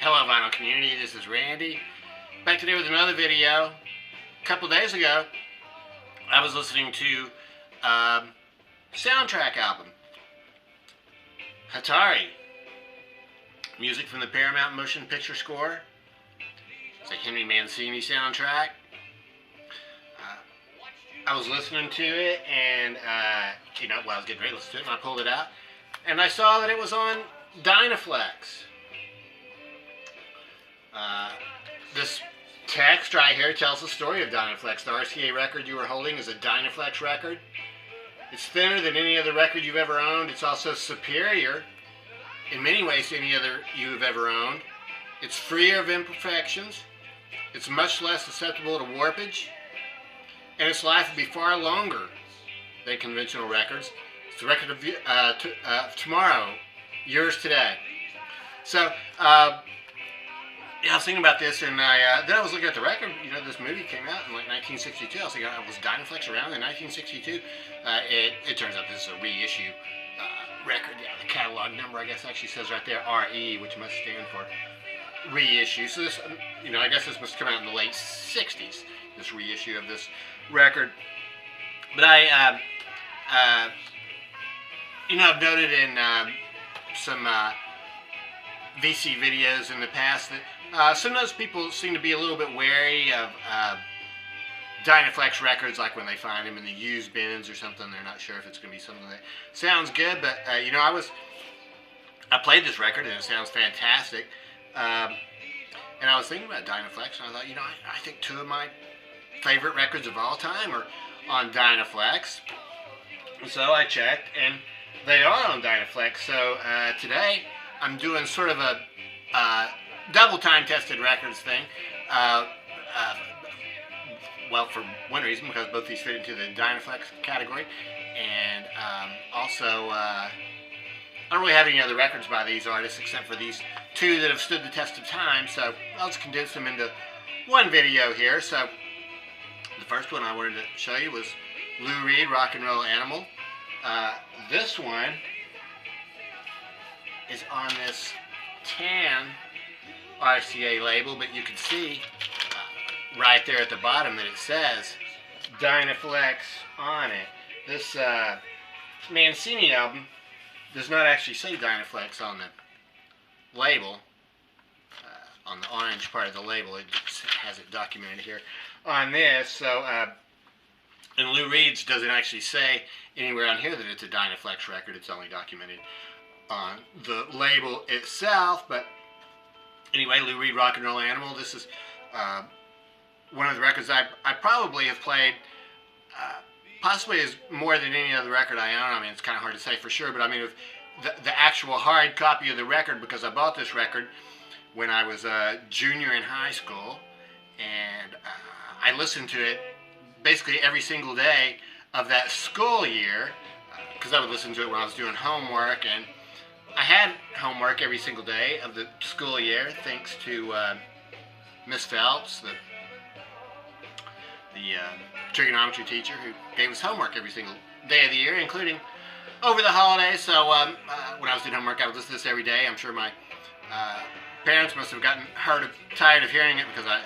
Hello vinyl community, this is Randy. Back today with another video. A couple days ago, I was listening to soundtrack album. Hatari. Music from the Paramount Motion Picture Score. It's a Henry Mancini soundtrack. I was listening to it and, while I was getting ready to listen to it, and I pulled it out. And I saw that it was on Dynaflex. This text right here tells the story of Dynaflex. The RCA record you were holding is a Dynaflex record. It's thinner than any other record you've ever owned. It's also superior in many ways to any other you've ever owned. It's freer of imperfections. It's much less susceptible to warpage. And its life will be far longer than conventional records. It's the record of tomorrow, yours today. So, I was thinking about this, and then I was looking at the record. This movie came out in like 1962. I was thinking, was Dynaflex around in 1962? It turns out this is a reissue record. Yeah, the catalog number, I guess, actually says right there RE, which must stand for reissue. So this, I guess this must come out in the late 60s. This reissue of this record. But I've noted in some VC videos in the past that sometimes people seem to be a little bit wary of Dynaflex records, like when they find them in the used bins or something. They're not sure if it's going to be something that sounds good, but I played this record and it sounds fantastic. And I was thinking about Dynaflex, and I thought, I think two of my favorite records of all time are on Dynaflex. So I checked, and they are on Dynaflex. So today I'm doing sort of a double time-tested records thing. Well, for one reason, because both these fit into the Dynaflex category, and also I don't really have any other records by these artists except for these two that have stood the test of time. So I'll just condense them into one video here. So the first one I wanted to show you was Lou Reed, Rock and Roll Animal. This one is on this tan RCA label, but you can see right there at the bottom that it says Dynaflex on it. This Mancini album does not actually say Dynaflex on the label, on the orange part of the label. It just has it documented here on this. So, and Lou Reed's doesn't actually say anywhere on here that it's a Dynaflex record. It's only documented on the label itself. But anyway, Lou Reed, Rock and Roll Animal. This is one of the records I probably have played, possibly as more than any other record I own. I mean, it's kind of hard to say for sure, but I mean, the actual hard copy of the record, because I bought this record when I was a junior in high school, and I listened to it basically every single day of that school year, because I would listen to it when I was doing homework, and I had homework every single day of the school year, thanks to Miss Phelps, the trigonometry teacher, who gave us homework every single day of the year, including over the holidays. So when I was doing homework, I would listen to this every day. I'm sure my parents must have gotten tired of hearing it, because I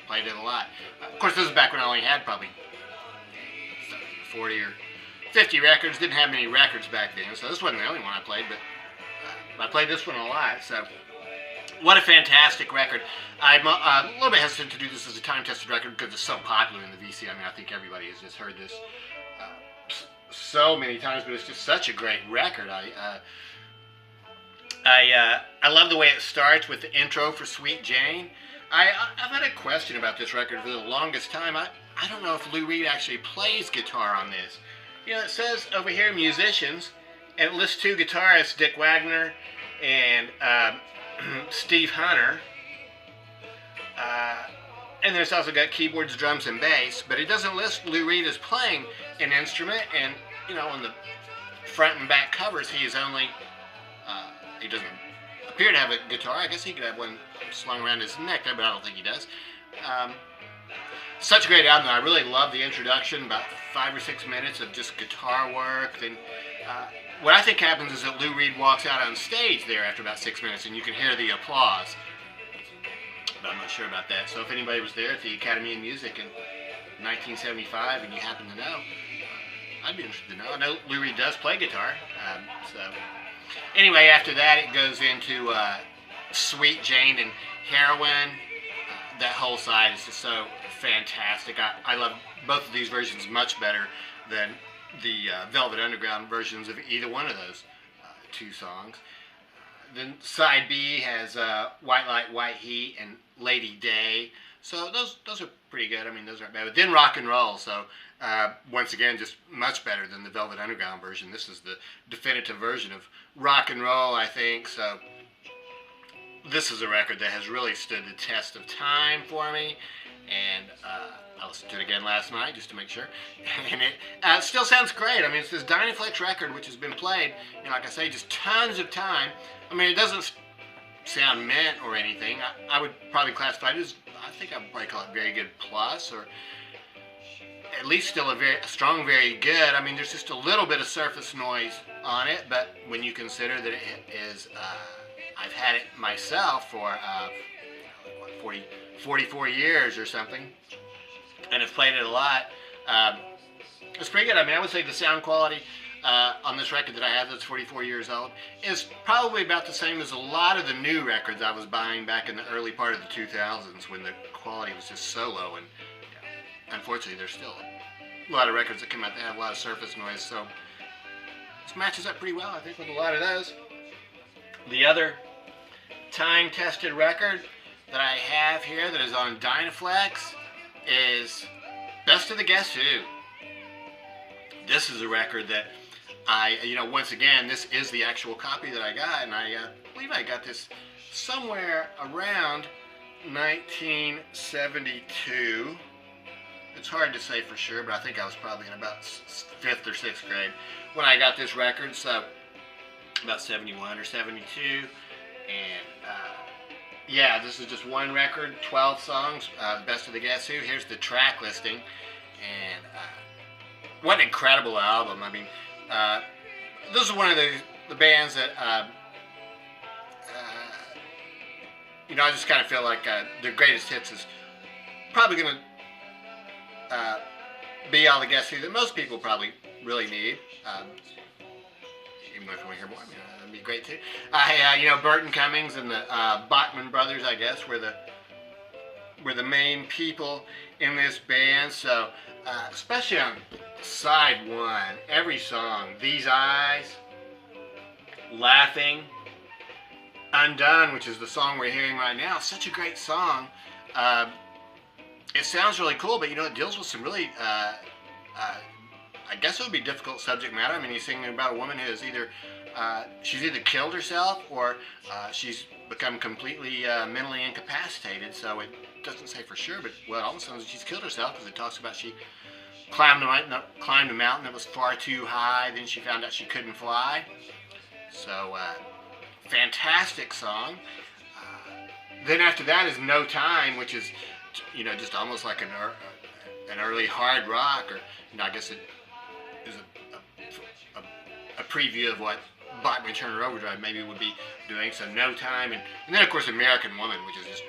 played it a lot. Of course, this is back when I only had probably 40 or 50 records. Didn't have many records back then, so this wasn't the only one I played, but I played this one a lot. So what a fantastic record. I'm a little bit hesitant to do this as a time-tested record because it's so popular in the VC. I mean, I think everybody has just heard this so many times, but it's just such a great record. I love the way it starts with the intro for Sweet Jane. I've had a question about this record for the longest time. I don't know if Lou Reed actually plays guitar on this. It says over here musicians, and it lists two guitarists, Dick Wagner and Steve Hunter. And there's also got keyboards, drums, and bass, but it doesn't list Lou Reed as playing an instrument. And on the front and back covers, he is only he doesn't appear to have a guitar. I guess he could have one slung around his neck there, but I don't think he does. Such a great album. I really love the introduction, about 5 or 6 minutes of just guitar work. Then what I think happens is that Lou Reed walks out on stage there after about 6 minutes, and you can hear the applause. But I'm not sure about that. So if anybody was there at the Academy of Music in 1975 and you happen to know, I'd be interested to know. I know Lou Reed does play guitar. So anyway, after that it goes into Sweet Jane and Heroin. That whole side is just so fantastic. I love both of these versions much better than the Velvet Underground versions of either one of those two songs. Then side B has White Light, White Heat and Lady Day. So those are pretty good. I mean, those aren't bad. But then Rock and Roll. So once again, just much better than the Velvet Underground version. This is the definitive version of Rock and Roll, I think. So this is a record that has really stood the test of time for me. And I listened to it again last night just to make sure. And it still sounds great. I mean, it's this Dynaflex record which has been played, you know, like I say, just tons of time. I mean, it doesn't sound mint or anything. I would probably classify it as, I think I would probably call it very good plus, or at least still a very strong, very good. I mean, there's just a little bit of surface noise on it, but when you consider that it is, I've had it myself for 44 years or something, and have played it a lot. It's pretty good. I mean, I would say the sound quality on this record that I have that's 44 years old is probably about the same as a lot of the new records I was buying back in the early part of the 2000s when the quality was just so low. And unfortunately, there's still a lot of records that come out that have a lot of surface noise. So this matches up pretty well, I think, with a lot of those. The other time-tested record that I have here that is on Dynaflex is Best of the Guess Who. This is a record that once again, this is the actual copy that I got, and I believe I got this somewhere around 1972. It's hard to say for sure, but I think I was probably in about 5th or 6th grade when I got this record, so about 71 or 72. And yeah, this is just one record, 12 songs, Best of the Guess Who. Here's the track listing, and what an incredible album. I mean, this is one of the bands that, I just kind of feel like their greatest hits is probably going to be all the Guess Who that most people probably really need. Even if you want to hear more, I mean, that'd be great too. Burton Cummings and the Bachman brothers, I guess, were the main people in this band. So, especially on side one, every song, These Eyes, Laughing, Undone, which is the song we're hearing right now, such a great song. It sounds really cool, but it deals with some really, I guess it would be difficult subject matter. I mean, he's singing about a woman who is she's either killed herself or she's become completely mentally incapacitated. So it doesn't say for sure, but all of a sudden she's killed herself because it talks about she climbed a mountain that was far too high. Then she found out she couldn't fly. So fantastic song. Then after that is No Time, which is just almost like an early hard rock, or I guess it is a preview of what Bachman Turner Overdrive maybe would be doing. So No Time, and then of course American Woman, which is just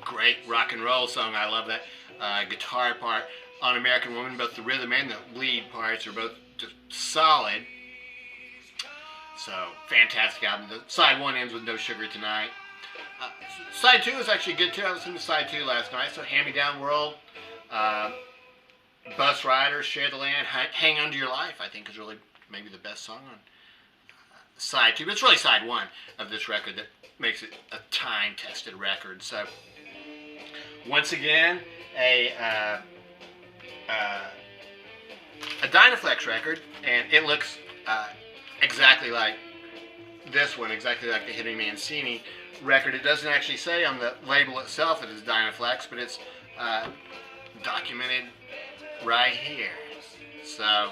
great rock and roll song. I love that guitar part on American Woman. Both the rhythm and the lead parts are both just solid. So fantastic album. The side one ends with No Sugar Tonight. Side two is actually good too. I listened to side two last night. So Hand Me Down World, Bus Riders, Share the Land, Hang On to Your Life, I think is really maybe the best song on side two. But it's really side one of this record that makes it a time-tested record. So once again, a Dynaflex record, and it looks exactly like this one, exactly like the Henry Mancini record. It doesn't actually say on the label itself it is Dynaflex, but it's documented right here. So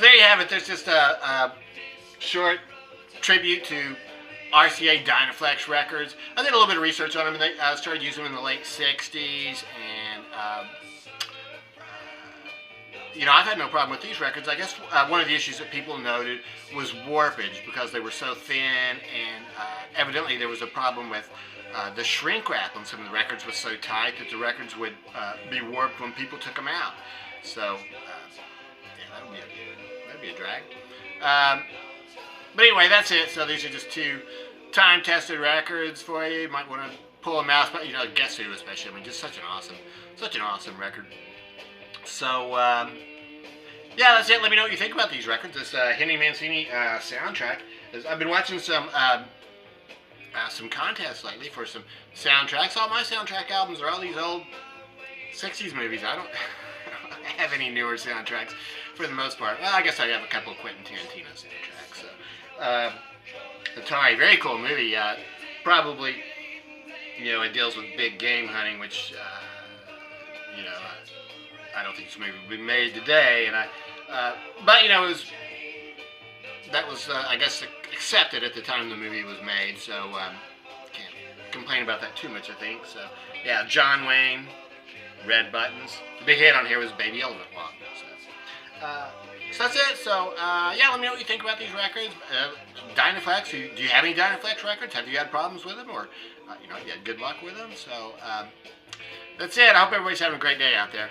there you have it. There's just a short tribute to RCA Dynaflex records. I did a little bit of research on them, and they started using them in the late 60s, and I've had no problem with these records. I guess one of the issues that people noted was warpage because they were so thin, and evidently there was a problem with the shrink wrap on some of the records was so tight that the records would be warped when people took them out. So, yeah, that'd be a drag. But anyway, that's it. So these are just 2 time-tested records for you. You might want to pull them out, but Guess Who especially. I mean, just such an awesome record. So, yeah, that's it. Let me know what you think about these records. This Henry Mancini soundtrack. I've been watching some contests lately for some soundtracks. All my soundtrack albums are all these old 60s movies. I don't have any newer soundtracks for the most part. Well, I guess I have a couple of Quentin Tarantino soundtracks. So, Hatari, very cool movie. Probably, it deals with big game hunting, which, I don't think this movie would be made today. And but that was, I guess, accepted at the time the movie was made. So can't complain about that too much, I think. So yeah, John Wayne, Red Buttons. The big hit on here was Baby Elephant Walk. So that's it. So yeah, let me know what you think about these records. Dynaflex. Do you have any Dynaflex records? Have you had problems with them, or you had good luck with them? So that's it. I hope everybody's having a great day out there.